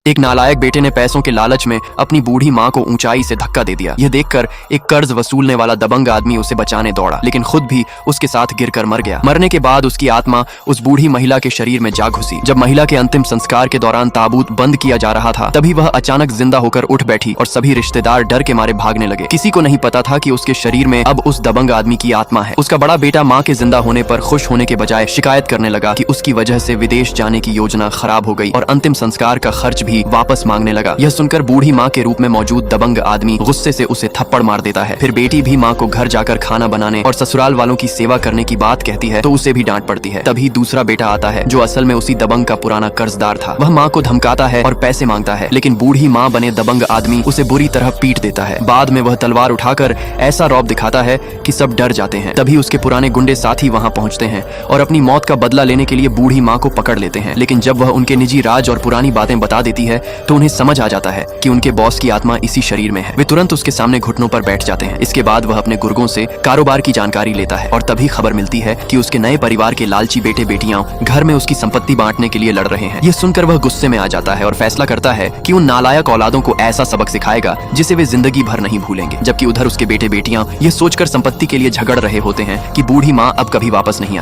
एक नालायक बेटे ने पैसों के लालच में अपनी बूढ़ी माँ को ऊंचाई से धक्का दे दिया। यह देखकर एक कर्ज वसूलने वाला दबंग आदमी उसे बचाने दौड़ा, लेकिन खुद भी उसके साथ गिरकर मर गया। मरने के बाद उसकी आत्मा उस बूढ़ी महिला के शरीर में जा घुसी। जब महिला के अंतिम संस्कार के दौरान ताबूत बंद किया जा रहा था, तभी वह अचानक जिंदा होकर उठ बैठी और सभी रिश्तेदार डर के मारे भागने लगे। किसी को नहीं पता था कि उसके शरीर में अब उस दबंग आदमी की आत्मा है। उसका बड़ा बेटा माँ के जिंदा होने पर खुश होने के बजाय शिकायत करने लगा कि उसकी वजह से विदेश जाने की योजना खराब हो गई और अंतिम संस्कार का खर्च भी वापस मांगने लगा। यह सुनकर बूढ़ी माँ के रूप में मौजूद दबंग आदमी गुस्से से उसे थप्पड़ मार देता है। फिर बेटी भी माँ को घर जाकर खाना बनाने और ससुराल वालों की सेवा करने की बात कहती है तो उसे भी डांट पड़ती है। तभी दूसरा बेटा आता है जो असल में उसी दबंग का पुराना कर्जदार था। वह माँ को धमकाता है और पैसे मांगता है, लेकिन बूढ़ी माँ बने दबंग आदमी उसे बुरी तरह पीट देता है। बाद में वह तलवार उठाकर ऐसा रौब दिखाता है कि सब डर जाते हैं। तभी उसके पुराने गुंडे साथी वहाँ पहुँचते हैं और अपनी मौत का बदला लेने के लिए बूढ़ी माँ को पकड़ लेते हैं। लेकिन जब वह उनके निजी राज और पुरानी बातें बता देती है तो उन्हें समझ आ जाता है कि उनके बॉस की आत्मा इसी शरीर में है। वे तुरंत उसके सामने घुटनों पर बैठ जाते हैं। इसके बाद वह अपने गुर्गों से कारोबार की जानकारी लेता है और तभी खबर मिलती है कि उसके नए परिवार के लालची बेटे बेटियां घर में उसकी संपत्ति बांटने के लिए लड़ रहे हैं। यह सुनकर वह गुस्से में आ जाता है और फैसला करता है कि उन नालायक औलादों को ऐसा सबक सिखाएगा जिसे वे जिंदगी भर नहीं भूलेंगे। जबकि उधर उसके बेटे बेटियां यह सोचकर संपत्ति के लिए झगड़ रहे होते हैं कि बूढ़ी माँ अब कभी वापस नहीं आएगी।